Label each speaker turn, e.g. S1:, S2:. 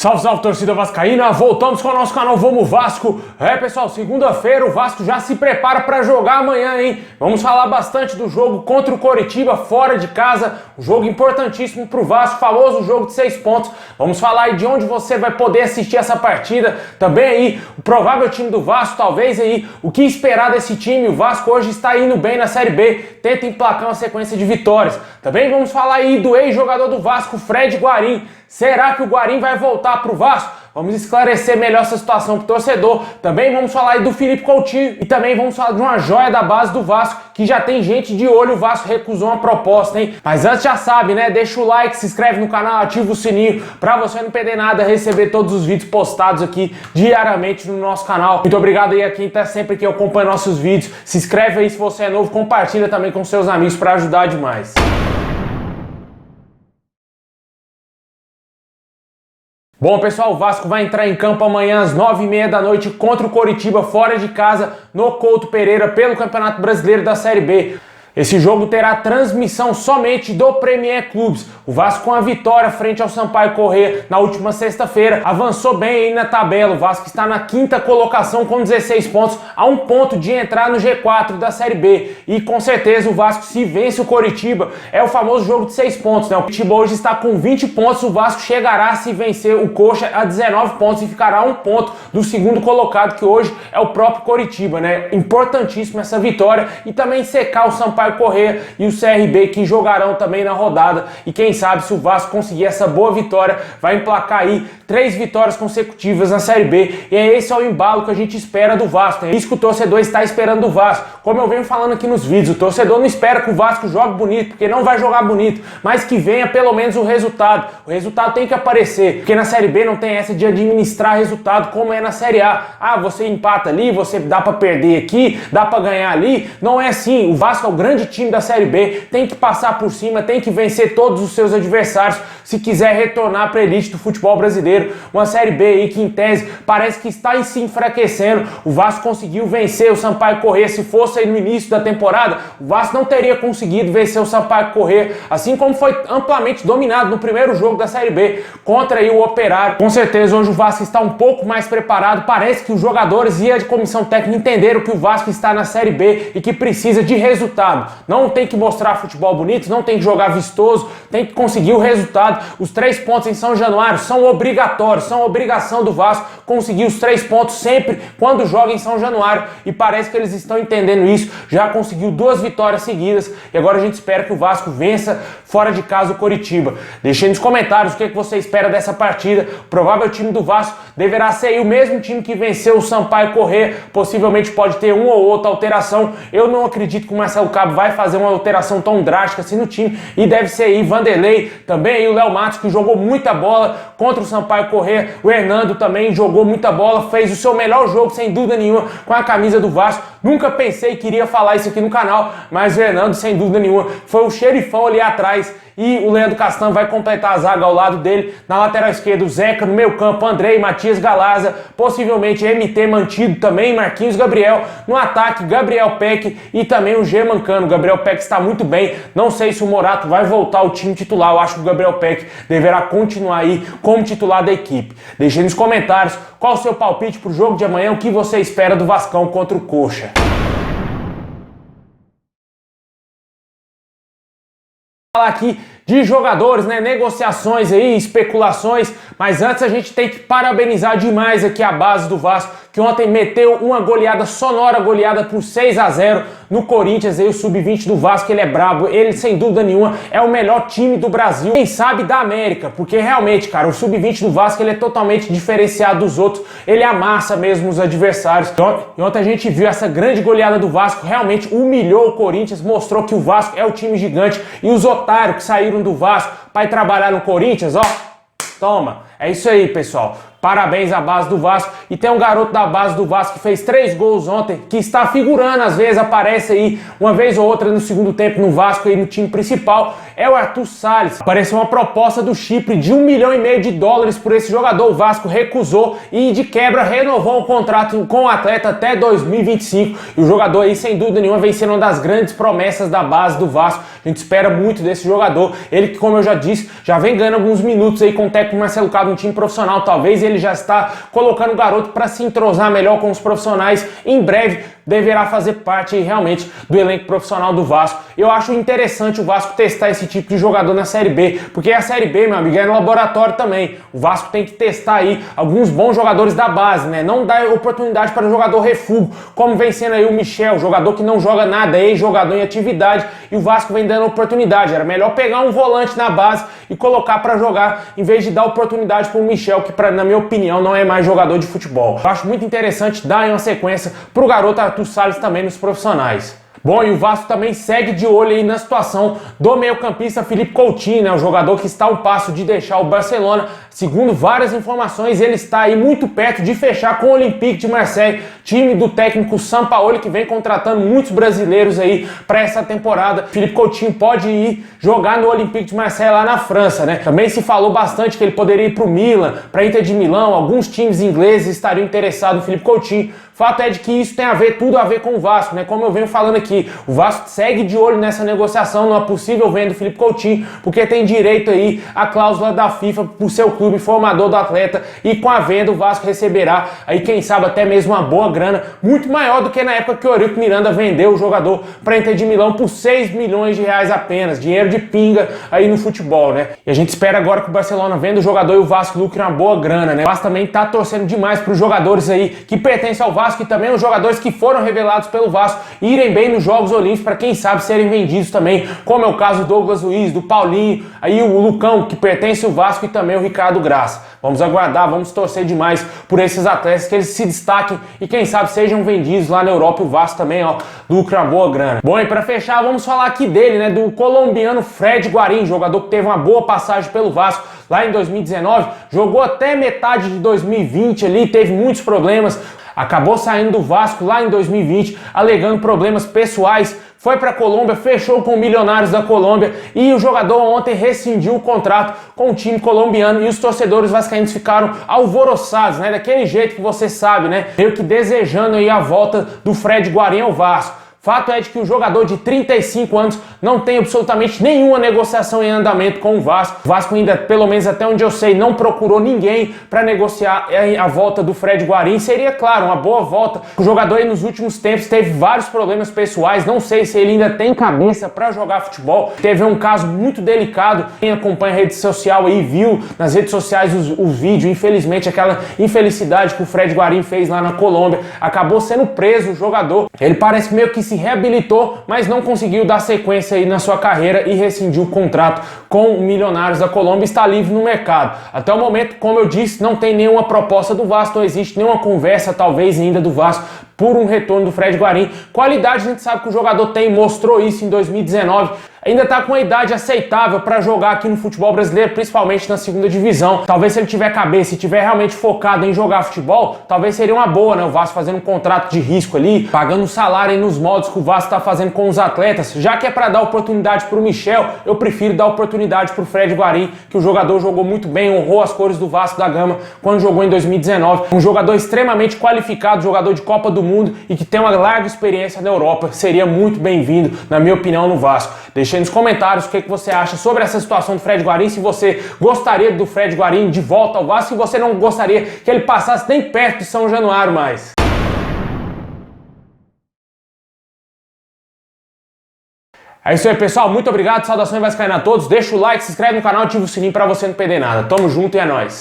S1: Salve, salve, torcida vascaína! Voltamos com o nosso canal Vamos Vasco! Pessoal, segunda-feira o Vasco já se prepara para jogar amanhã, hein? Vamos falar bastante do jogo contra o Coritiba, fora de casa, um jogo importantíssimo para o Vasco, famoso jogo de 6 pontos. Vamos falar aí de onde você vai poder assistir essa partida, também aí o provável time do Vasco, talvez aí o que esperar desse time. O Vasco hoje está indo bem na Série B, tenta emplacar uma sequência de vitórias. Também vamos falar aí do ex-jogador do Vasco, Fred Guarim. Será que o Guarim vai voltar para o Vasco? Vamos esclarecer melhor essa situação para o torcedor. Também vamos falar aí do Felipe Coutinho e também vamos falar de uma joia da base do Vasco, que já tem gente de olho. O Vasco recusou uma proposta, hein? Mas antes já sabe, né? Deixa o like, se inscreve no canal, ativa o sininho para você não perder nada, receber todos os vídeos postados aqui diariamente no nosso canal. Muito obrigado aí a quem tá sempre aqui acompanhando nossos vídeos. Se inscreve aí se você é novo, compartilha também com seus amigos para ajudar demais. Bom, pessoal, o Vasco vai entrar em campo amanhã às 9h30 da noite contra o Coritiba, fora de casa, no Couto Pereira, pelo Campeonato Brasileiro da Série B. Esse jogo terá transmissão somente do Premier Clubes. O Vasco, com a vitória frente ao Sampaio Corrêa na última sexta-feira, avançou bem aí na tabela. O Vasco está na 5ª colocação com 16 pontos, a 1 ponto de entrar no G4 da Série B. E com certeza o Vasco, se vence o Coritiba, é o famoso jogo de 6 pontos, né? O Coritiba hoje está com 20 pontos, o Vasco chegará, se vencer o Coxa, a 19 pontos e ficará a 1 ponto do segundo colocado, que hoje é o próprio Coritiba, né? Importantíssima essa vitória e também secar o Sampaio Corrêa e o CRB, que jogarão também na rodada. E quem sabe, se o Vasco conseguir essa boa vitória, vai emplacar aí 3 vitórias consecutivas na Série B. E esse é o embalo que a gente espera do Vasco. É isso que o torcedor está esperando do Vasco. Como eu venho falando aqui nos vídeos, o torcedor não espera que o Vasco jogue bonito, porque não vai jogar bonito, mas que venha pelo menos o resultado. O resultado tem que aparecer, porque na Série B não tem essa de administrar resultado como é na Série A. Ah, você empata ali, você dá pra perder aqui, dá pra ganhar ali. Não é assim. O Vasco é o grande time da Série B, tem que passar por cima, tem que vencer todos os seus adversários se quiser retornar para a elite do futebol brasileiro. Uma Série B aí que, em tese, parece que está se enfraquecendo. O Vasco conseguiu vencer o Sampaio Corrêa. Se fosse aí no início da temporada, o Vasco não teria conseguido vencer o Sampaio Corrêa, assim como foi amplamente dominado no primeiro jogo da Série B contra aí o Operário. Com certeza hoje o Vasco está um pouco mais preparado. Parece que os jogadores e a comissão técnica entenderam que o Vasco está na Série B e que precisa de resultado. Não tem que mostrar futebol bonito, não tem que jogar vistoso, tem que conseguir o resultado. Os 3 pontos em São Januário são obrigatórios, são obrigação do Vasco conseguir os 3 pontos sempre quando joga em São Januário. E parece que eles estão entendendo isso. Já conseguiu 2 vitórias seguidas e agora a gente espera que o Vasco vença fora de casa o Coritiba. Deixe aí nos comentários o que você espera dessa partida. O provável time do Vasco deverá ser aí o mesmo time que venceu o Sampaio Corrêa. Possivelmente pode ter uma ou outra alteração. Eu não acredito que o Marcelo Cabo vai fazer uma alteração tão drástica assim no time, e deve ser aí Vanderlei, também aí o Léo Matos, que jogou muita bola contra o Sampaio Corrêa. O Hernando também jogou muita bola, fez o seu melhor jogo sem dúvida nenhuma com a camisa do Vasco. Nunca pensei que iria falar isso aqui no canal, mas o Hernando, sem dúvida nenhuma, foi o xerifão ali atrás. E o Leandro Castan vai completar a zaga ao lado dele. Na lateral esquerda, o Zeca. No meio campo, Andrei, Matias Galaza. Possivelmente MT mantido também, Marquinhos Gabriel. No ataque, Gabriel Peck e também o Germancano. O Gabriel Peck está muito bem. Não sei se o Morato vai voltar ao time titular. Eu acho que o Gabriel Peck deverá continuar aí como titular da equipe. Deixe aí nos comentários qual o seu palpite para o jogo de amanhã. O que você espera do Vascão contra o Coxa. Falar aqui de jogadores, né, negociações aí, especulações, mas antes a gente tem que parabenizar demais aqui a base do Vasco, que ontem meteu uma goleada sonora, goleada por 6-0 no Corinthians. Aí o sub-20 do Vasco, ele é brabo, ele sem dúvida nenhuma é o melhor time do Brasil, quem sabe da América, porque realmente, cara, o sub-20 do Vasco, ele é totalmente diferenciado dos outros, ele amassa mesmo os adversários. E ontem a gente viu essa grande goleada do Vasco, realmente humilhou o Corinthians, mostrou que o Vasco é o time gigante, e os otários que saíram do Vasco para ir trabalhar no Corinthians, ó, toma, é isso aí, pessoal. Parabéns à base do Vasco. E tem um garoto da base do Vasco que fez 3 gols ontem, que está figurando, às vezes aparece aí uma vez ou outra no segundo tempo no Vasco, aí no time principal. é o Arthur Salles. Apareceu uma proposta do Chipre de US$ 1,5 milhão por esse jogador. O Vasco recusou e de quebra renovou o contrato com o atleta até 2025. E o jogador aí, sem dúvida nenhuma, vem sendo uma das grandes promessas da base do Vasco. A gente espera muito desse jogador. Ele que, como eu já disse, já vem ganhando alguns minutos aí com o técnico Marcelo Cabo no time profissional. Talvez ele já está colocando o garoto para se entrosar melhor com os profissionais. Em breve deverá fazer parte aí, realmente do elenco profissional do Vasco. Eu acho interessante o Vasco testar esse tipo de jogador na Série B, porque a Série B, meu amigo, é no laboratório também. O Vasco tem que testar aí alguns bons jogadores da base, né? Não dar oportunidade para o jogador refúgio, como vem sendo aí o Michel, jogador que não joga nada, ex-jogador em atividade, e o Vasco vem dando oportunidade. Era melhor pegar um volante na base e colocar para jogar, em vez de dar oportunidade para o Michel, que na minha opinião não é mais jogador de futebol. Eu acho muito interessante dar uma sequência para o garoto Arthur Salles também nos profissionais. Bom, e o Vasco também segue de olho aí na situação do meio-campista Philippe Coutinho, né? O jogador que está a um passo de deixar o Barcelona. Segundo várias informações, ele está aí muito perto de fechar com o Olympique de Marseille, time do técnico Sampaoli, que vem contratando muitos brasileiros aí para essa temporada. Philippe Coutinho pode ir jogar no Olympique de Marseille lá na França, né? Também se falou bastante que ele poderia ir para o Milan, para Inter de Milão. Alguns times ingleses estariam interessados no Philippe Coutinho. Fato é de que isso tem tudo a ver com o Vasco, né? Como eu venho falando aqui, o Vasco segue de olho nessa negociação, numa possível venda do Philippe Coutinho, porque tem direito aí à cláusula da FIFA por seu clube formador do atleta, e com a venda o Vasco receberá aí, quem sabe, até mesmo uma boa grana, muito maior do que na época que o Eurico Miranda vendeu o jogador para Inter de Milão por R$ 6 milhões apenas, dinheiro de pinga aí no futebol, né? E a gente espera agora que o Barcelona venda o jogador e o Vasco lucre uma boa grana, né? O Vasco também tá torcendo demais para os jogadores aí que pertencem ao Vasco, e também os jogadores que foram revelados pelo Vasco irem bem nos Jogos Olímpicos, para quem sabe serem vendidos também, como é o caso do Douglas Luiz, do Paulinho, aí o Lucão, que pertence ao Vasco, e também o Ricardo Graça. Vamos aguardar, vamos torcer demais por esses atletas, que eles se destaquem e quem sabe sejam vendidos lá na Europa. O Vasco também, ó, lucra uma boa grana. Bom, e para fechar, vamos falar aqui dele, né, do colombiano Fred Guarín, jogador que teve uma boa passagem pelo Vasco lá em 2019, jogou até metade de 2020 ali, teve muitos problemas. Acabou saindo do Vasco lá em 2020, alegando problemas pessoais, foi para a Colômbia, fechou com o Milionários da Colômbia, e o jogador ontem rescindiu o contrato com o time colombiano, e os torcedores vascaínos ficaram alvoroçados, né? Daquele jeito que você sabe, né? Meio que desejando aí a volta do Fred Guarín ao Vasco. Fato é de que o jogador de 35 anos não tem absolutamente nenhuma negociação em andamento com o Vasco. O Vasco ainda, pelo menos até onde eu sei, não procurou ninguém para negociar a volta do Fred Guarín. Seria, claro, uma boa volta. O jogador aí nos últimos tempos teve vários problemas pessoais. Não sei se ele ainda tem cabeça para jogar futebol. Teve um caso muito delicado. Quem acompanha a rede social aí viu nas redes sociais o vídeo. Infelizmente, aquela infelicidade que o Fred Guarín fez lá na Colômbia. Acabou sendo preso o jogador. Ele parece meio que se reabilitou, mas não conseguiu dar sequência aí na sua carreira e rescindiu o contrato com o Milionários da Colômbia, está livre no mercado. Até o momento, como eu disse, não tem nenhuma proposta do Vasco, não existe nenhuma conversa, talvez ainda, do Vasco por um retorno do Fred Guarín. Qualidade a gente sabe que o jogador tem, mostrou isso em 2019. Ainda está com uma idade aceitável para jogar aqui no futebol brasileiro, principalmente na segunda divisão. Talvez se ele tiver cabeça e tiver realmente focado em jogar futebol, talvez seria uma boa, né? O Vasco fazendo um contrato de risco ali, pagando salário aí nos moldes que o Vasco está fazendo com os atletas. Já que é para dar oportunidade para o Michel, eu prefiro dar oportunidade para o Fred Guarín, que o jogador jogou muito bem, honrou as cores do Vasco da Gama quando jogou em 2019. Um jogador extremamente qualificado, jogador de Copa do Mundo e que tem uma larga experiência na Europa. Seria muito bem-vindo, na minha opinião, no Vasco. Deixe aí nos comentários o que você acha sobre essa situação do Fred Guarín, se você gostaria do Fred Guarín de volta ao Vasco, se você não gostaria que ele passasse nem perto de São Januário mais. É isso aí, pessoal. Muito obrigado. Saudações vascaínas a todos. Deixa o like, se inscreve no canal e ativa o sininho para você não perder nada. Tamo junto e é nóis.